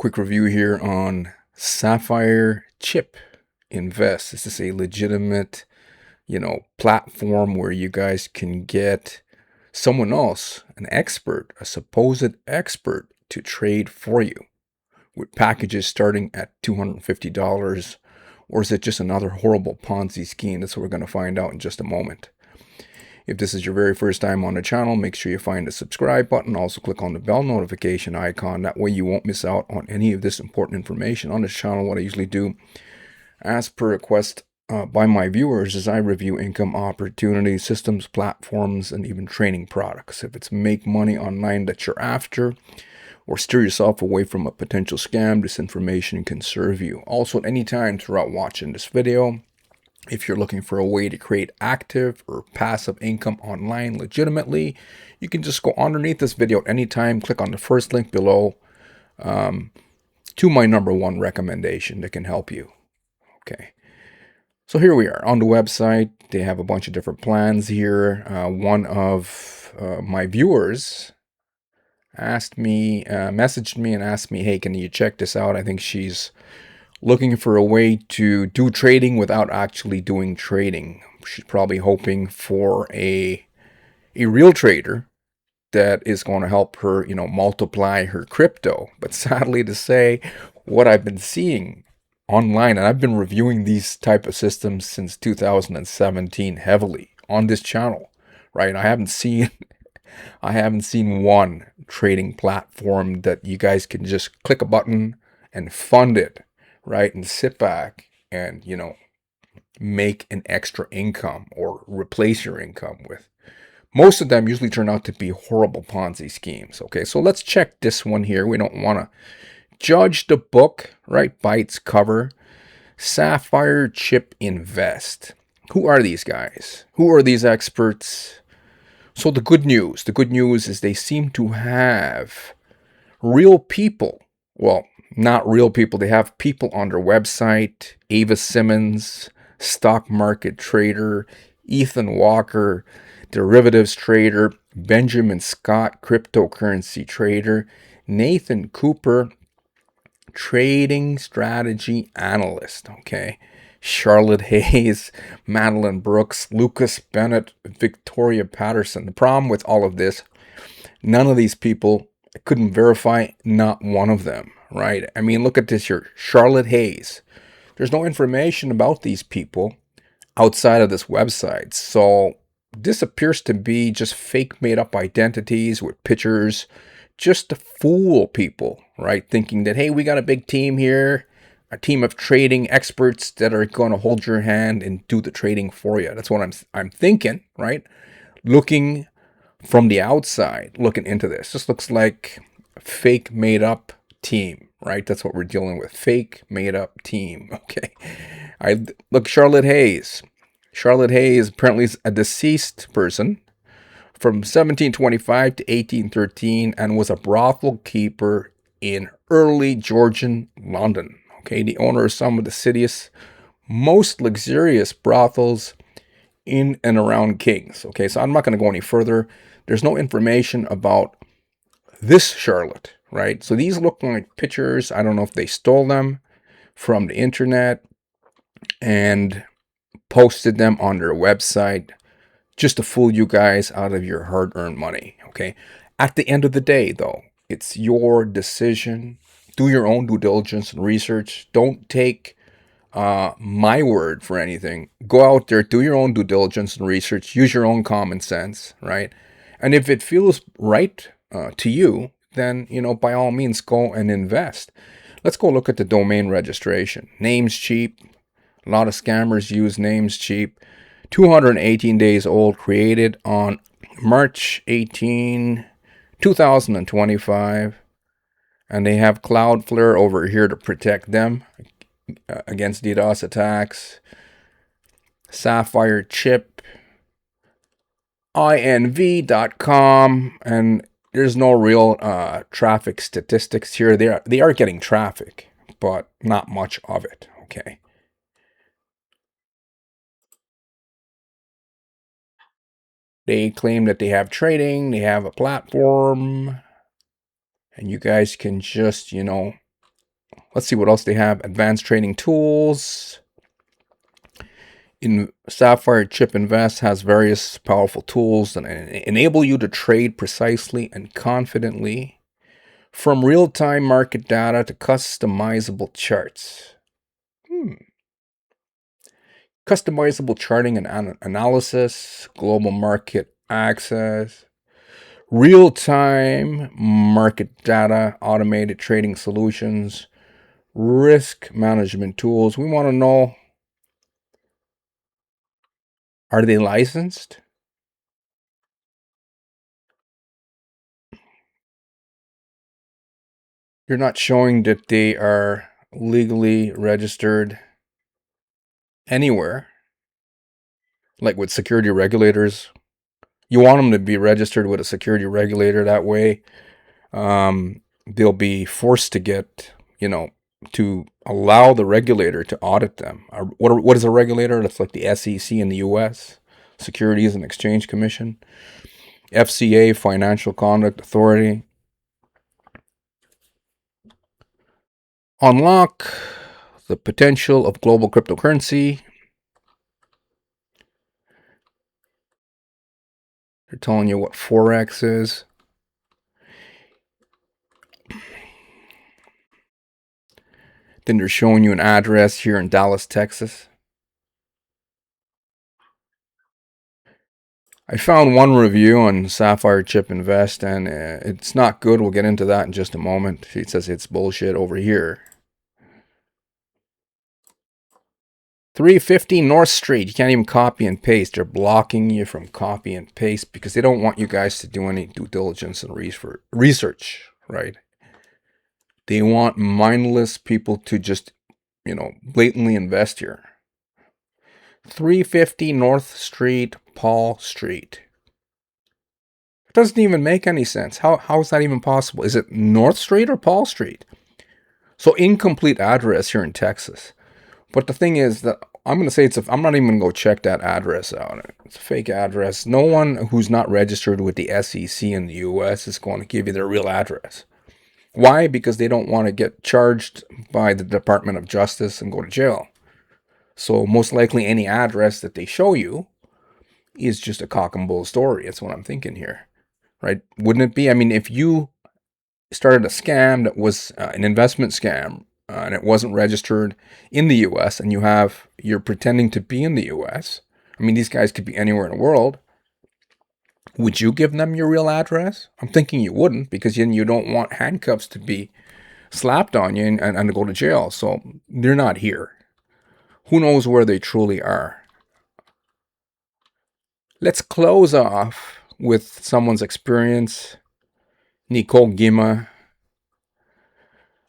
quick review here on Sapphire Chip Invest. This is a legitimate, platform where you guys can get someone else, an expert, a supposed expert, to trade for you with packages starting at $250. Or is it just another horrible Ponzi scheme? That's what we're going to find out in just a moment. If this is your very first time on the channel, make sure you find the subscribe button. Also click on the bell notification icon. That way you won't miss out on any of this important information on this channel. What I usually do, as per request by my viewers, is I review income opportunities, systems, platforms, and even training products. If it's make money online that you're after, or steer yourself away from a potential scam, this information can serve you. Also, at any time throughout watching this video, if you're looking for a way to create active or passive income online legitimately, you can just go underneath this video at any time, click on the first link below to my #1 recommendation that can help you. Okay, so here we are on the website. They have a bunch of different plans here. One of my viewers messaged me and asked me, hey, can you check this out? I think she's looking for a way to do trading without actually doing trading. She's probably hoping for a real trader that is going to help her, multiply her crypto. But sadly to say, what I've been seeing online, and I've been reviewing these type of systems since 2017 heavily on this channel, right? I haven't seen one trading platform that you guys can just click a button and fund it, right, and sit back and make an extra income or replace your income with. Most of them usually turn out to be horrible Ponzi schemes. Okay, so let's check this one here. We don't want to judge the book, right, by its cover. Sapphire Chip Invest. Who are these guys? Who are these experts? So the good news is they seem to have real people. Well, not real people. They have people on their website. Ava Simmons, stock market trader. Ethan Walker, derivatives trader. Benjamin Scott, cryptocurrency trader. Nathan Cooper, trading strategy analyst. Okay. Charlotte Hayes, Madeline Brooks, Lucas Bennett, Victoria Patterson. The problem with all of this, none of these people, I couldn't verify, not one of them, right? I mean, look at this here. Charlotte Hayes. There's no information about these people outside of this website. So this appears to be just fake made up identities with pictures just to fool people, right? Thinking that, hey, we got a big team here, a team of trading experts that are going to hold your hand and do the trading for you. That's what I'm thinking, right? Looking from the outside, looking into this, this looks like a fake made up team, right? That's what we're dealing with. Fake made up team. Okay. Look, Charlotte Hayes. Charlotte Hayes apparently is a deceased person from 1725 to 1813 and was a brothel keeper in early Georgian London. Okay, the owner of some of the city's most luxurious brothels in and around Kings. Okay, so I'm not going to go any further. There's no information about this Charlotte, right? So these look like pictures. I don't know if they stole them from the internet and posted them on their website just to fool you guys out of your hard-earned money. Okay, at the end of the day, though, it's your decision. Do your own due diligence and research. Don't take my word for anything. Go out there, do your own due diligence and research. Use your own common sense, right? And if it feels right to you, then, by all means, go and invest. Let's go look at the domain registration. Names cheap. A lot of scammers use names cheap. 218 days old, created on March 18, 2025. And they have Cloudflare over here to protect them against DDoS attacks. Sapphire Chip, inv.com, and there's no real traffic statistics here. They are getting traffic, but not much of it. Okay. They claim that they have trading, they have a platform, and you guys can just, Let's see what else they have. Advanced trading tools. In Sapphire Chip Invest has various powerful tools that enable you to trade precisely and confidently, from real-time market data to customizable charts. Customizable charting and analysis, global market access, real-time market data, automated trading solutions, risk management tools. We want to know, are they licensed? You're not showing that they are legally registered anywhere, like with security regulators. You want them to be registered with a security regulator. That way, they'll be forced to get, to allow the regulator to audit them. What is a regulator? That's like the SEC in the U.S., Securities and Exchange Commission, FCA, Financial Conduct Authority. Unlock the potential of global cryptocurrency. They're telling you what Forex is. Then they're showing you an address here in Dallas, Texas. I found one review on Sapphire Chip Invest, and it's not good. We'll get into that in just a moment. It says it's bullshit over here. 350 North Street. You can't even copy and paste. They're blocking you from copy and paste because they don't want you guys to do any due diligence and research, right? They want mindless people to just, blatantly invest here. 350 North Street, Paul Street. It doesn't even make any sense. How is that even possible? Is it North Street or Paul Street? So incomplete address here in Texas. But the thing is that I'm going to say I'm not even going to go check that address out. It's a fake address. No one who's not registered with the SEC in the US is going to give you their real address. Why? Because they don't want to get charged by the Department of Justice and go to jail. So most likely any address that they show you is just a cock and bull story. That's what I'm thinking here, right? Wouldn't it be? I mean, if you started a scam that was an investment scam, and it wasn't registered in the US, and you're pretending to be in the US. I mean, these guys could be anywhere in the world. Would you give them your real address? I'm thinking you wouldn't, because then you don't want handcuffs to be slapped on you and to go to jail. So they're not here. Who knows where they truly are? Let's close off with someone's experience. Nicole Gima.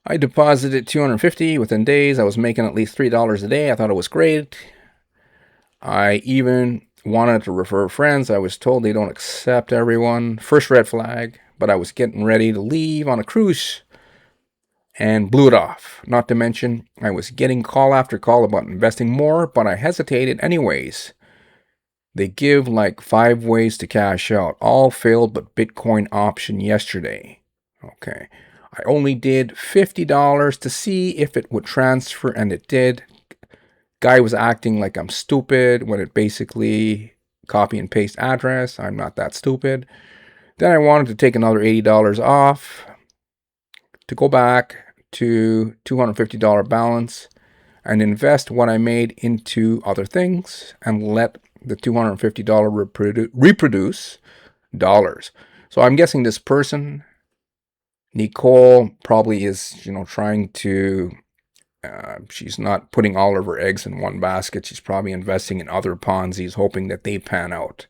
I deposited $250 within days. I was making at least $3 a day. I thought it was great. I even wanted to refer friends. I was told they don't accept everyone. First red flag, but I was getting ready to leave on a cruise and blew it off. Not to mention, I was getting call after call about investing more, but I hesitated anyways. They give like 5 ways to cash out. All failed but Bitcoin option yesterday. Okay. I only did $50 to see if it would transfer, and it did. Guy was acting like I'm stupid when it basically copy and paste address. I'm not that stupid. Then I wanted to take another $80 off to go back to $250 balance and invest what I made into other things and let the $250 reproduce dollars. So I'm guessing this person, Nicole, probably is, trying to, she's not putting all of her eggs in one basket. She's probably investing in other Ponzi's, hoping that they pan out.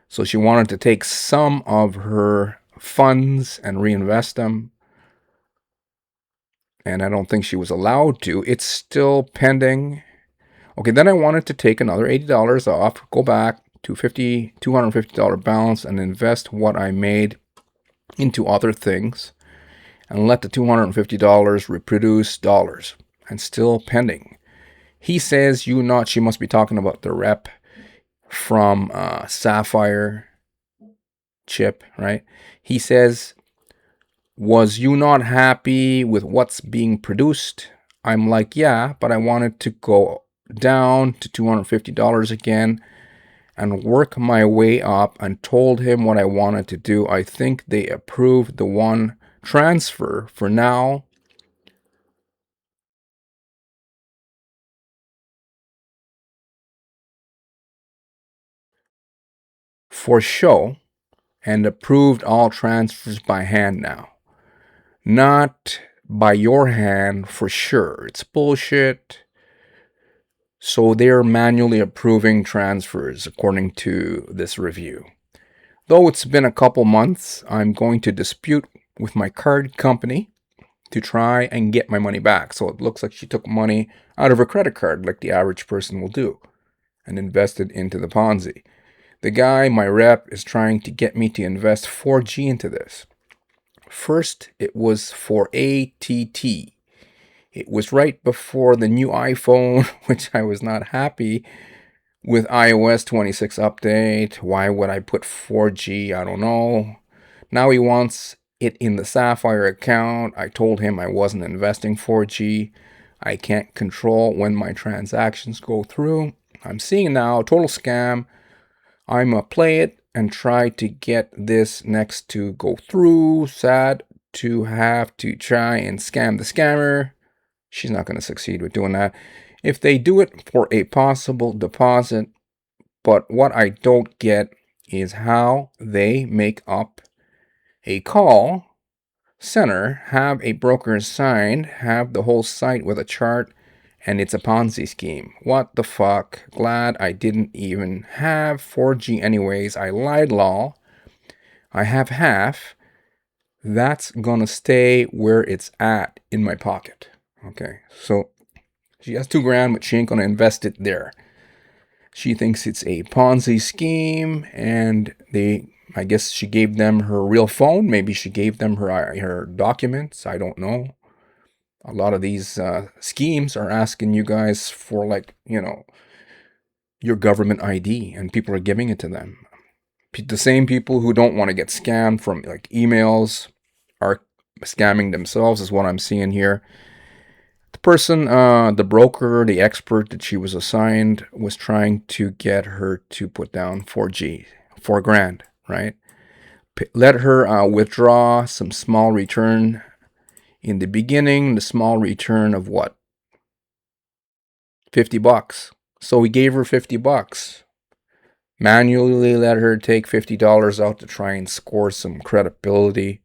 So she wanted to take some of her funds and reinvest them. And I don't think she was allowed to. It's still pending. Okay, then I wanted to take another $80 off, go back to $250 balance and invest what I made into other things and let the $250 reproduce dollars, and still pending. He says she must be talking about the rep from Sapphire Chip, right? He says Was you not happy with what's being produced? I'm like, yeah, but I wanted to go down to $250 again and work my way up, and told him what I wanted to do. I think they approved the one transfer for now. For show, and approved all transfers by hand now. Not by your hand for sure. It's bullshit. So they're manually approving transfers according to this review. Though it's been a couple months, I'm going to dispute with my card company to try and get my money back. So it looks like she took money out of her credit card, like the average person will do, and invested into the Ponzi. The guy, my rep, is trying to get me to invest 4G into this. First, it was for ATT. It was right before the new iPhone, which I was not happy with iOS 26 update. Why would I put 4G? I don't know. Now he wants it in the Sapphire account. I told him I wasn't investing 4G. I can't control when my transactions go through. I'm seeing now, total scam. I'm a play it and try to get this next to go through. Sad to have to try and scam the scammer. She's not going to succeed with doing that. If they do it for a possible deposit, but what I don't get is how they make up a call center, have a broker assigned, have the whole site with a chart, and it's a Ponzi scheme. What the fuck? Glad I didn't even have 4G anyways. I lied, lol. I have half. That's gonna stay where it's at in my pocket. Okay, so she has 2 grand, but she ain't gonna invest it there. She thinks it's a Ponzi scheme, and I guess she gave them her real phone. Maybe she gave them her documents. I don't know. A lot of these schemes are asking you guys for, like, your government ID, and people are giving it to them. The same people who don't want to get scammed from like emails are scamming themselves, is what I'm seeing here. The person, the broker, the expert that she was assigned, was trying to get her to put down 4G, 4 grand, right? Let her withdraw some small return in the beginning, the small return of what? $50. So we gave her $50. Manually let her take $50 out to try and score some credibility.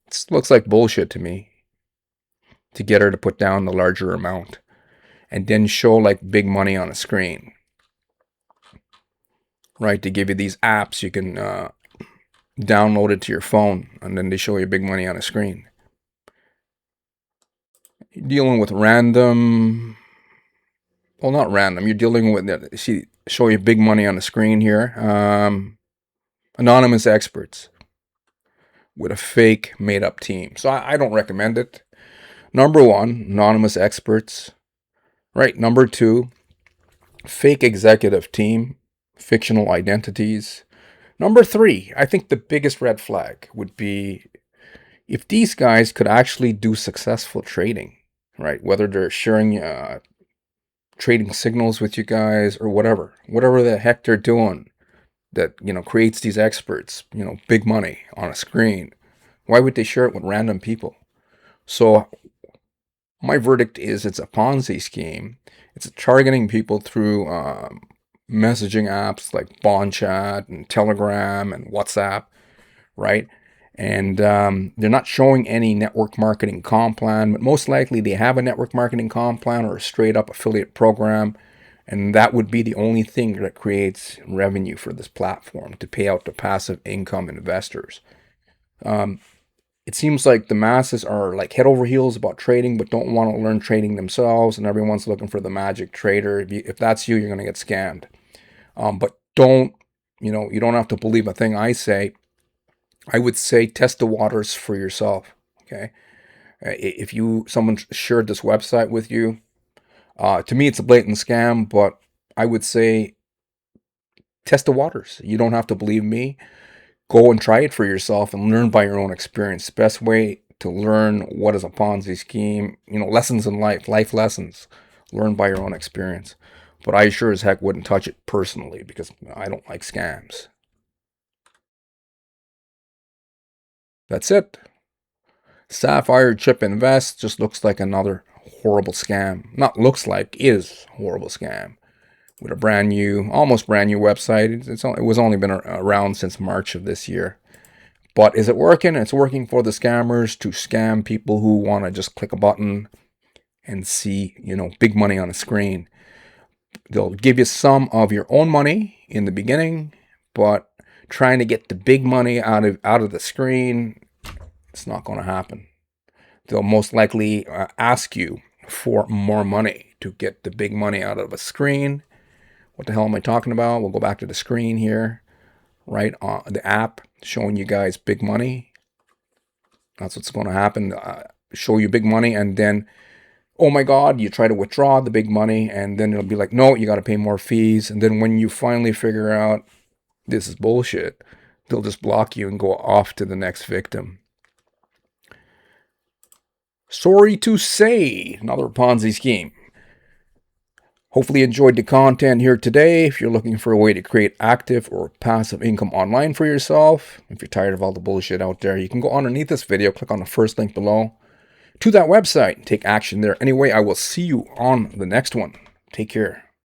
It looks like bullshit to me, to get her to put down the larger amount and then show like big money on a screen, right? To give you these apps, you can download it to your phone, and then they show you big money on a screen. You're dealing with random, well, not random. You're dealing with, see, show you big money on the screen here. Anonymous experts with a fake made up team. So I don't recommend it. Number one, anonymous experts. Right. Number two, fake executive team, fictional identities. Number three, I think the biggest red flag would be if these guys could actually do successful trading, right? Whether they're sharing trading signals with you guys or whatever the heck they're doing that, creates these experts, big money on a screen. Why would they share it with random people? So my verdict is it's a Ponzi scheme. It's targeting people through messaging apps like Bond Chat and Telegram and WhatsApp, right? And they're not showing any network marketing comp plan, but most likely they have a network marketing comp plan or a straight up affiliate program. And that would be the only thing that creates revenue for this platform to pay out to passive income investors. It seems like the masses are like head over heels about trading, but don't want to learn trading themselves, and everyone's looking for the magic trader. If that's you, you're going to get scammed. But you don't have to believe a thing I say. I would say test the waters for yourself. Okay, if someone shared this website with you, to me it's a blatant scam. But I would say test the waters. You don't have to believe me. Go and try it for yourself and learn by your own experience. The best way to learn what is a Ponzi scheme, lessons in life, life lessons, learn by your own experience. But I sure as heck wouldn't touch it personally because I don't like scams. That's it. Sapphire Chip Invest just looks like another horrible scam. Not looks like, is a horrible scam. With a brand new, almost brand new website. It was only been around since March of this year. But is it working? It's working for the scammers to scam people who want to just click a button and see, big money on a screen. They'll give you some of your own money in the beginning, but trying to get the big money out of the screen, it's not going to happen. They'll most likely ask you for more money to get the big money out of a screen. What the hell am I talking about? We'll go back to the screen here, right? On the app showing you guys big money. That's what's going to happen. Show you big money, and then, oh my God, you try to withdraw the big money, and then it'll be like, no, you got to pay more fees. And then when you finally figure out this is bullshit, they'll just block you and go off to the next victim. Sorry to say, another Ponzi scheme. Hopefully you enjoyed the content here today. If you're looking for a way to create active or passive income online for yourself, if you're tired of all the bullshit out there, you can go underneath this video, click on the first link below to that website, and take action there. Anyway, I will see you on the next one. Take care.